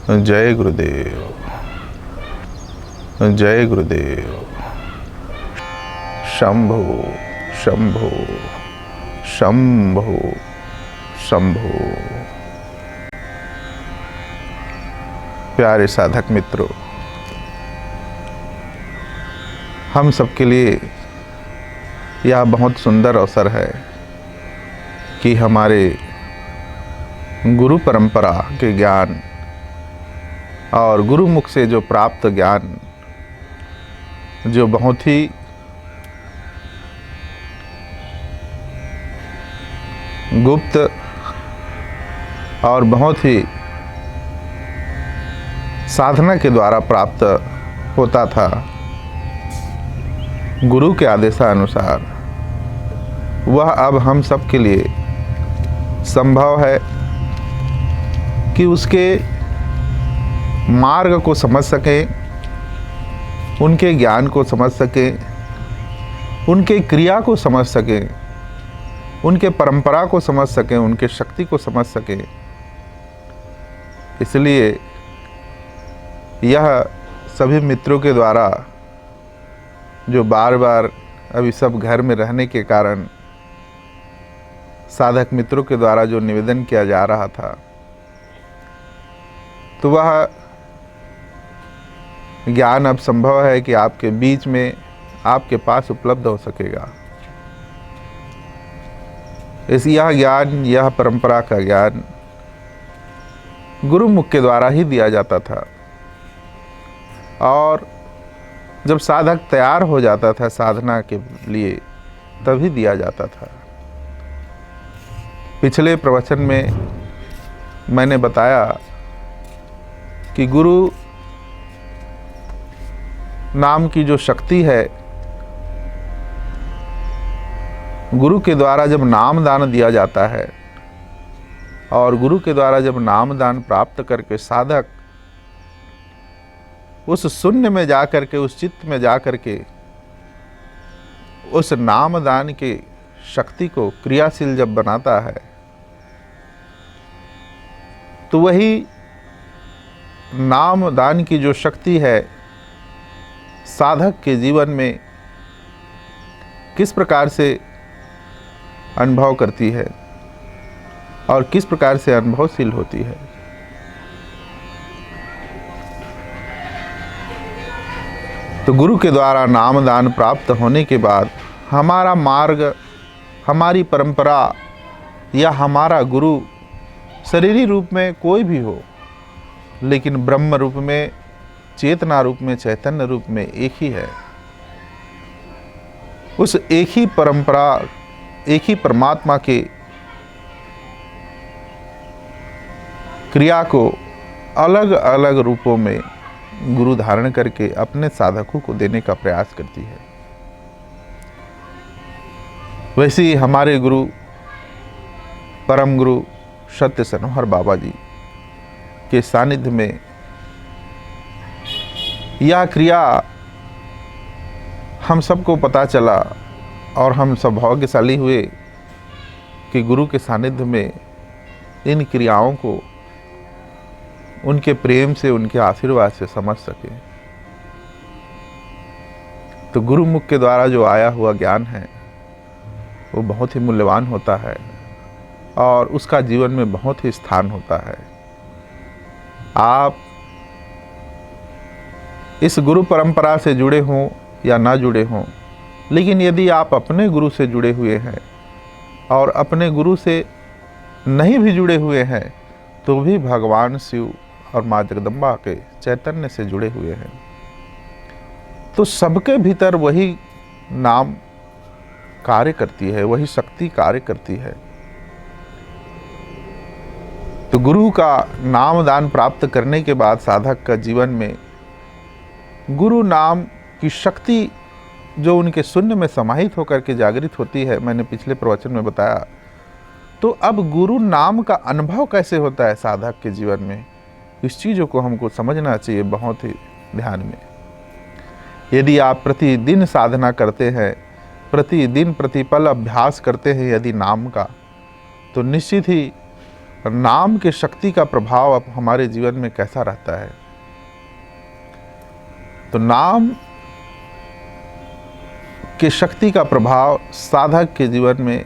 जय गुरुदेव, जय गुरुदेव। शंभो शंभो शंभो शंभो। प्यारे साधक मित्रों, हम सबके लिए यह बहुत सुंदर अवसर है कि हमारे गुरु परंपरा के ज्ञान और गुरुमुख से जो प्राप्त ज्ञान, जो बहुत ही गुप्त और बहुत ही साधना के द्वारा प्राप्त होता था, गुरु के आदेशानुसार, वह अब हम सब के लिए संभव है कि उसके मार्ग को समझ सकें, उनके ज्ञान को समझ सकें, उनके क्रिया को समझ सकें, उनके परंपरा को समझ सकें, उनके शक्ति को समझ सकें। इसलिए यह सभी मित्रों के द्वारा, जो बार बार अभी सब घर में रहने के कारण साधक मित्रों के द्वारा जो निवेदन किया जा रहा था, तो वह ज्ञान अब संभव है कि आपके बीच में, आपके पास उपलब्ध हो सकेगा। यह ज्ञान, यह परंपरा का ज्ञान गुरुमुख के द्वारा ही दिया जाता था, और जब साधक तैयार हो जाता था साधना के लिए, तभी दिया जाता था। पिछले प्रवचन में मैंने बताया कि गुरु नाम की जो शक्ति है, गुरु के द्वारा जब नाम दान दिया जाता है, और गुरु के द्वारा जब नाम दान प्राप्त करके साधक उस शून्य में जा करके, उस चित्त में जा करके, उस नाम दान के शक्ति को क्रियाशील जब बनाता है, तो वही नाम दान की जो शक्ति है साधक के जीवन में किस प्रकार से अनुभव करती है और किस प्रकार से अनुभवशील होती है। तो गुरु के द्वारा नाम दान प्राप्त होने के बाद हमारा मार्ग, हमारी परंपरा या हमारा गुरु शरीरी रूप में कोई भी हो, लेकिन ब्रह्म रूप में, चेतना रूप में, चैतन्य रूप में एक ही है। उस एक ही परंपरा, एक ही परमात्मा के क्रिया को अलग अलग रूपों में गुरु धारण करके अपने साधकों को देने का प्रयास करती है। वैसे ही हमारे गुरु, परम गुरु सत्य सनोहर बाबा जी के सानिध्य में यह क्रिया हम सबको पता चला, और हम सब भाग्यशाली हुए कि गुरु के सानिध्य में इन क्रियाओं को उनके प्रेम से, उनके आशीर्वाद से समझ सके। तो गुरुमुख के द्वारा जो आया हुआ ज्ञान है वो बहुत ही मूल्यवान होता है, और उसका जीवन में बहुत ही स्थान होता है। आप इस गुरु परंपरा से जुड़े हों या ना जुड़े हों, लेकिन यदि आप अपने गुरु से जुड़े हुए हैं और अपने गुरु से नहीं भी जुड़े हुए हैं, तो भी भगवान शिव और माँ जगदम्बा के चैतन्य से जुड़े हुए हैं। तो सबके भीतर वही नाम कार्य करती है, वही शक्ति कार्य करती है। तो गुरु का नाम दान प्राप्त करने के बाद साधक का जीवन में गुरु नाम की शक्ति जो उनके शून्य में समाहित होकर के जागृत होती है, मैंने पिछले प्रवचन में बताया। तो अब गुरु नाम का अनुभव कैसे होता है साधक के जीवन में, इस चीज़ों को हमको समझना चाहिए बहुत ही ध्यान में। यदि आप प्रतिदिन साधना करते हैं, प्रतिदिन प्रतिपल अभ्यास करते हैं यदि नाम का, तो निश्चित ही नाम के शक्ति का प्रभाव अब हमारे जीवन में कैसा रहता है। तो नाम के शक्ति का प्रभाव साधक के जीवन में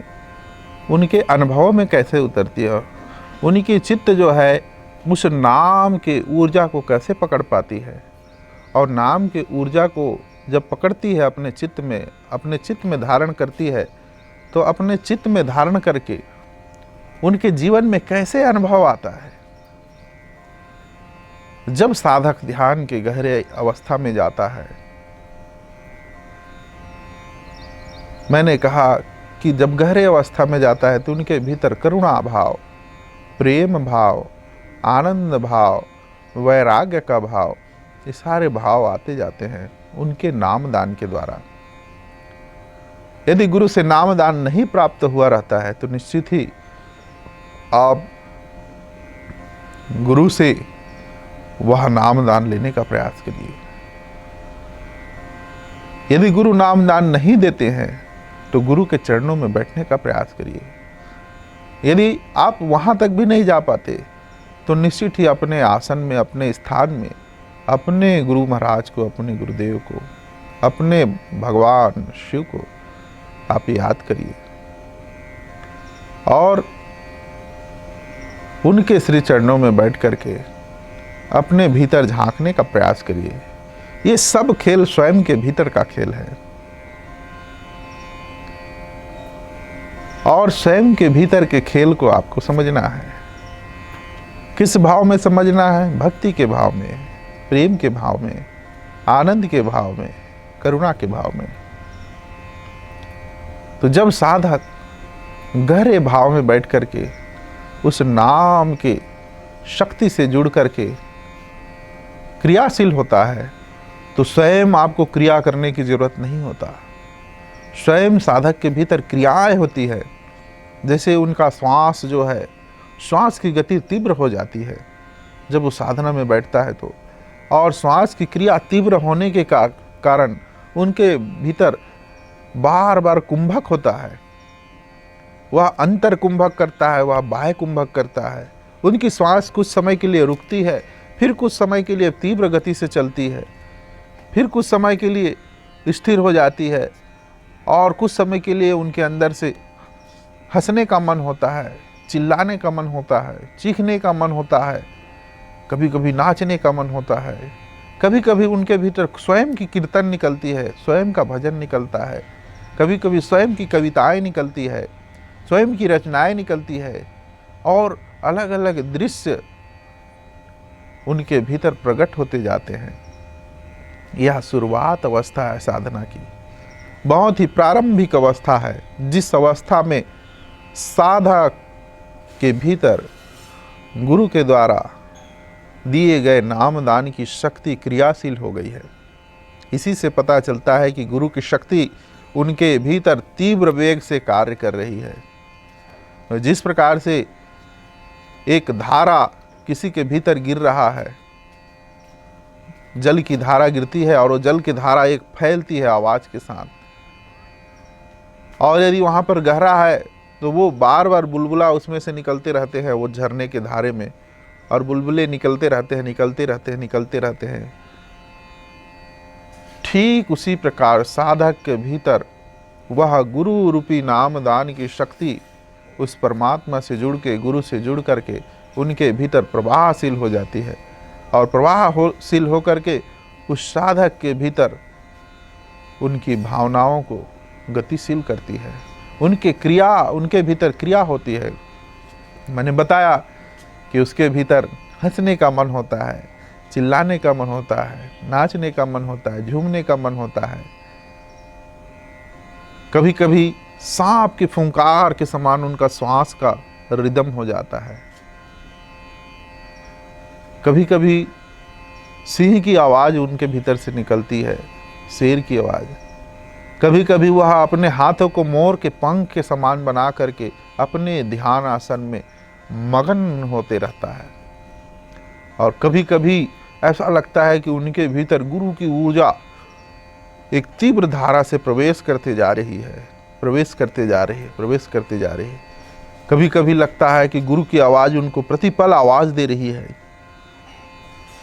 उनके अनुभवों में कैसे उतरती है, उनकी चित्त जो है उस नाम के ऊर्जा को कैसे पकड़ पाती है, और नाम के ऊर्जा को जब पकड़ती है अपने चित्त में धारण करती है, तो अपने चित्त में धारण करके उनके जीवन में कैसे अनुभव आता है। जब साधक ध्यान के गहरे अवस्था में जाता है, मैंने कहा कि जब गहरे अवस्था में जाता है तो उनके भीतर करुणा भाव, प्रेम भाव, आनंद भाव, वैराग्य का भाव, ये सारे भाव आते जाते हैं उनके नामदान के द्वारा। यदि गुरु से नामदान नहीं प्राप्त हुआ रहता है तो निश्चित ही आप गुरु से वह नामदान लेने का प्रयास करिए। यदि गुरु नामदान नहीं देते हैं तो गुरु के चरणों में बैठने का प्रयास करिए। यदि आप वहां तक भी नहीं जा पाते तो निश्चित ही अपने आसन में, अपने स्थान में, अपने गुरु महाराज को, अपने गुरुदेव को, अपने भगवान शिव को आप याद करिए और उनके श्री चरणों में बैठ करके अपने भीतर झांकने का प्रयास करिए। ये सब खेल स्वयं के भीतर का खेल है और स्वयं के भीतर के खेल को आपको समझना है। किस भाव में समझना है? भक्ति के भाव में, प्रेम के भाव में, आनंद के भाव में, करुणा के भाव में। तो जब साधक गहरे भाव में बैठ करके उस नाम के शक्ति से जुड़ करके क्रियाशील होता है तो स्वयं आपको क्रिया करने की जरूरत नहीं होता। स्वयं साधक के भीतर क्रियाएं होती है। जैसे उनका श्वास जो है, श्वास की गति तीव्र हो जाती है जब वो साधना में बैठता है तो, और श्वास की क्रिया तीव्र होने के कारण उनके भीतर बार बार कुंभक होता है। वह अंतर कुंभक करता है, वह बाह्य कुंभक करता है। उनकी श्वास कुछ समय के लिए रुकती है, फिर कुछ समय के लिए तीव्र गति से चलती है, फिर कुछ समय के लिए स्थिर हो जाती है, और कुछ समय के लिए उनके अंदर से हंसने का मन होता है, चिल्लाने का मन होता है, चीखने का मन होता है, कभी कभी नाचने का मन होता है, कभी कभी उनके भीतर स्वयं की कीर्तन निकलती है, स्वयं का भजन निकलता है, कभी कभी स्वयं की कविताएं निकलती है, स्वयं की रचनाएं निकलती है, और अलग अलग दृश्य उनके भीतर प्रकट होते जाते हैं। यह शुरुआत अवस्था है साधना की, बहुत ही प्रारंभिक अवस्था है, जिस अवस्था में साधक के भीतर गुरु के द्वारा दिए गए नामदान की शक्ति क्रियाशील हो गई है। इसी से पता चलता है कि गुरु की शक्ति उनके भीतर तीव्र वेग से कार्य कर रही है। जिस प्रकार से एक धारा किसी के भीतर गिर रहा है, जल की धारा गिरती है और वो जल की धारा एक फैलती है आवाज के साथ, और यदि वहां पर गहरा है तो वो बार बार बुलबुला उसमें से निकलते रहते हैं वो झरने के धारे में, और बुलबुले निकलते रहते हैं, निकलते रहते हैं, निकलते रहते हैं। ठीक उसी प्रकार साधक के भीतर वह गुरु रूपी नामदान की शक्ति उस परमात्मा से जुड़ के, गुरु से जुड़ करके उनके भीतर प्रवाहशील हो जाती है, और प्रवाहशील होकर के उस साधक के भीतर उनकी भावनाओं को गतिशील करती है। उनके भीतर क्रिया होती है। मैंने बताया कि उसके भीतर हंसने का मन होता है, चिल्लाने का मन होता है, नाचने का मन होता है, झूमने का मन होता है। कभी कभी सांप की फुंकार के समान उनका श्वास का रिदम हो जाता है। कभी कभी सिंह की आवाज उनके भीतर से निकलती है, शेर की आवाज। कभी कभी वह अपने हाथों को मोर के पंख के समान बना करके अपने ध्यान आसन में मगन होते रहता है, और कभी कभी ऐसा लगता है कि उनके भीतर गुरु की ऊर्जा एक तीव्र धारा से प्रवेश करते जा रही है, प्रवेश करते जा रही है, प्रवेश करते जा रही है। कभी कभी लगता है कि गुरु की आवाज़ उनको प्रतिपल आवाज़ दे रही है।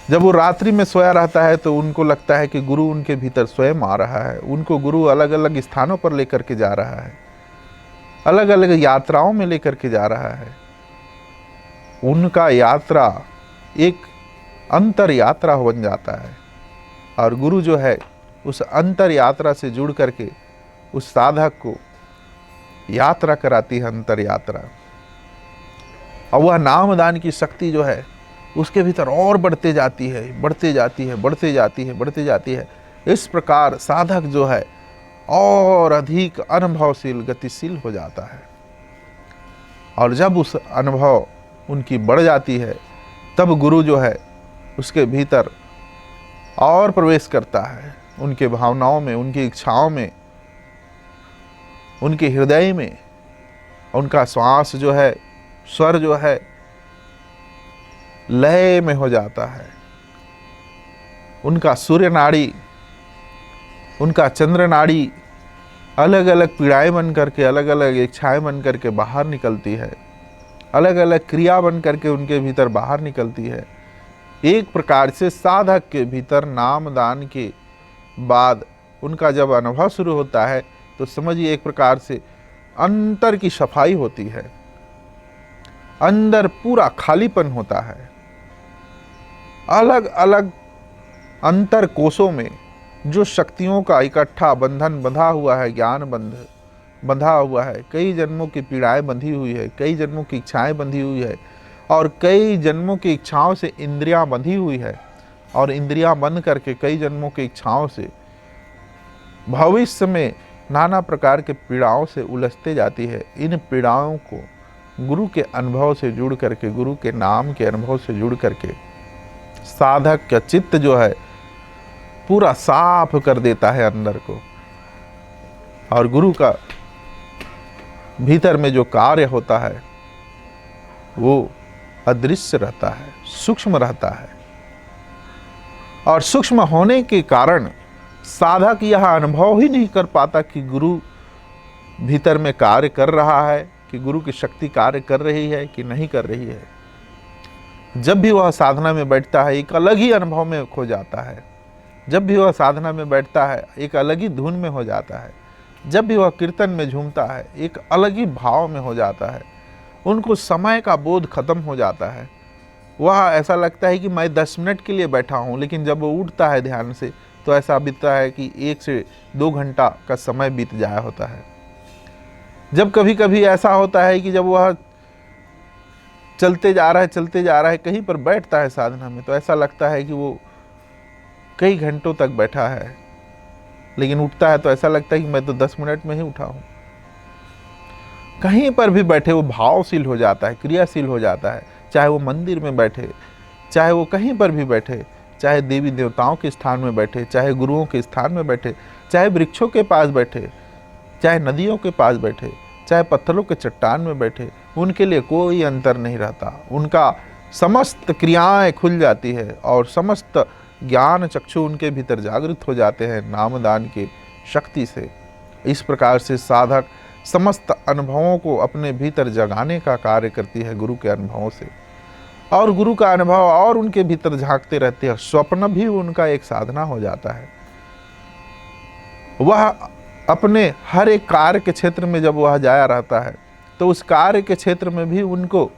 जब वो रात्रि में सोया रहता है तो उनको लगता है कि गुरु उनके भीतर स्वयं आ रहा है। उनको गुरु अलग अलग स्थानों पर लेकर के जा रहा है, अलग अलग यात्राओं में लेकर के जा रहा है। उनका यात्रा एक अंतर यात्रा बन जाता है और गुरु जो है उस अंतर यात्रा से जुड़ करके उस साधक को यात्रा कराती है, अंतर यात्रा। और वह नामदान की शक्ति जो है उसके भीतर और बढ़ते जाती है, बढ़ते जाती है, बढ़ते जाती है, बढ़ते जाती है। इस प्रकार साधक जो है और अधिक अनुभवशील, गतिशील हो जाता है। और जब उस अनुभव उनकी बढ़ जाती है तब गुरु जो है उसके भीतर और प्रवेश करता है, उनके भावनाओं में, उनकी इच्छाओं में, उनके हृदय में। उनका श्वास जो है, स्वर जो है लय में हो जाता है। उनका सूर्य नाड़ी, उनका चंद्र नाड़ी अलग अलग पीड़ाएं बन करके, अलग अलग इच्छाएं बन करके बाहर निकलती है, अलग अलग क्रिया बन करके उनके भीतर बाहर निकलती है। एक प्रकार से साधक के भीतर नामदान के बाद उनका जब अनुभव शुरू होता है तो समझिए एक प्रकार से अंतर की सफाई होती है, अंदर पूरा खालीपन होता है। अलग अलग अंतर कोशों में जो शक्तियों का इकट्ठा बंधन बंधा हुआ है, ज्ञान बंध बंधा हुआ है, कई जन्मों की पीड़ाएं बंधी हुई है, कई जन्मों की इच्छाएं बंधी हुई है, और कई जन्मों की इच्छाओं से इंद्रियां बंधी हुई है, और इंद्रियां बंध करके कई जन्मों की इच्छाओं से भविष्य में नाना प्रकार के पीड़ाओं से उलझते जाती है। इन पीड़ाओं को गुरु के अनुभव से जुड़ करके, गुरु के नाम के अनुभव से जुड़ करके साधक का चित्त जो है पूरा साफ कर देता है अंदर को। और गुरु का भीतर में जो कार्य होता है वो अदृश्य रहता है, सूक्ष्म रहता है। और सूक्ष्म होने के कारण साधक यह अनुभव ही नहीं कर पाता कि गुरु भीतर में कार्य कर रहा है, कि गुरु की शक्ति कार्य कर रही है कि नहीं कर रही है। जब भी वह साधना में बैठता है एक अलग ही अनुभव में खो जाता है। जब भी वह साधना में बैठता है एक अलग ही धुन में हो जाता है। जब भी वह कीर्तन में झूमता है एक अलग ही भाव में हो जाता है। उनको समय का बोध खत्म हो जाता है। वह ऐसा लगता है कि मैं 10 मिनट के लिए बैठा हूँ, लेकिन जब वो उठता है ध्यान से तो ऐसा बीतता है कि 1 से 2 घंटा का समय बीत जाया होता है। जब कभी कभी ऐसा होता है कि जब वह चलते जा रहा है, कहीं पर बैठता है साधना में, तो ऐसा लगता है कि वो कई घंटों तक बैठा है, लेकिन उठता है तो ऐसा लगता है कि मैं तो 10 मिनट में ही उठा हूँ। कहीं पर भी बैठे वो भावशील हो जाता है, क्रियाशील हो जाता है। चाहे वो मंदिर में बैठे, चाहे वो कहीं पर भी बैठे, चाहे देवी देवताओं के स्थान में बैठे, चाहे गुरुओं के स्थान में बैठे, चाहे वृक्षों के पास बैठे, चाहे नदियों के पास बैठे, चाहे पत्थरों के चट्टान में बैठे, उनके लिए कोई अंतर नहीं रहता। उनका समस्त क्रियाएं खुल जाती है और समस्त ज्ञान चक्षु उनके भीतर जागृत हो जाते हैं नामदान के शक्ति से। इस प्रकार से साधक समस्त अनुभवों को अपने भीतर जगाने का कार्य करती है गुरु के अनुभवों से, और गुरु का अनुभव और उनके भीतर झांकते रहते हैं। स्वप्न भी उनका एक साधना हो जाता है। वह अपने हर एक कार्य के क्षेत्र में जब वह जाया रहता है तो उस कार्य के क्षेत्र में भी उनको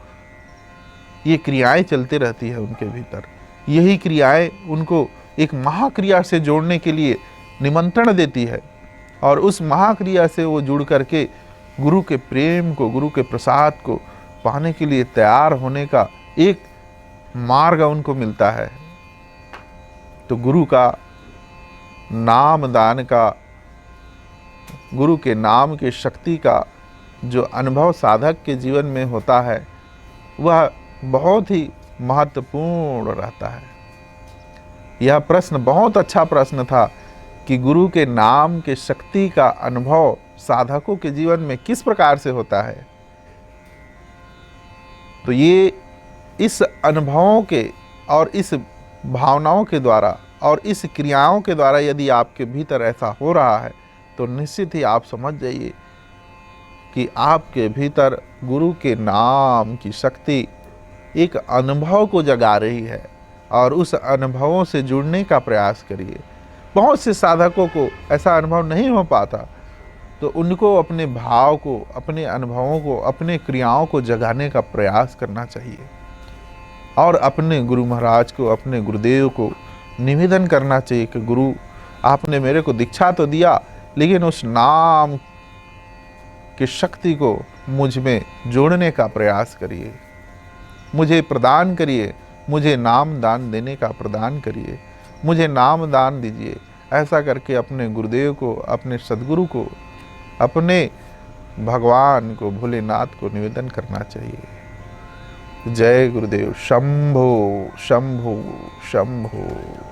ये क्रियाएं चलती रहती है उनके भीतर। यही क्रियाएं उनको एक महाक्रिया से जोड़ने के लिए निमंत्रण देती है, और उस महाक्रिया से वो जुड़ करके गुरु के प्रेम को, गुरु के प्रसाद को पाने के लिए तैयार होने का एक मार्ग उनको मिलता है। तो गुरु का नाम दान का, गुरु के नाम की शक्ति का जो अनुभव साधक के जीवन में होता है वह बहुत ही महत्वपूर्ण रहता है। यह प्रश्न बहुत अच्छा प्रश्न था कि गुरु के नाम के शक्ति का अनुभव साधकों के जीवन में किस प्रकार से होता है। तो ये इस अनुभवों के और इस भावनाओं के द्वारा और इस क्रियाओं के द्वारा यदि आपके भीतर ऐसा हो रहा है तो निश्चित ही आप समझ जाइए कि आपके भीतर गुरु के नाम की शक्ति एक अनुभव को जगा रही है और उस अनुभवों से जुड़ने का प्रयास करिए। बहुत से साधकों को ऐसा अनुभव नहीं हो पाता, तो उनको अपने भाव को, अपने अनुभवों को, अपने क्रियाओं को जगाने का प्रयास करना चाहिए और अपने गुरु महाराज को, अपने गुरुदेव को निवेदन करना चाहिए कि गुरु, आपने मेरे को दीक्षा तो दिया, लेकिन उस नाम की शक्ति को मुझ में जोड़ने का प्रयास करिए, मुझे प्रदान करिए, मुझे नाम दान देने का प्रदान करिए, मुझे नाम दान दीजिए। ऐसा करके अपने गुरुदेव को, अपने सद्गुरु को, अपने भगवान को, भोलेनाथ को निवेदन करना चाहिए। जय गुरुदेव। शंभो शंभो शंभो।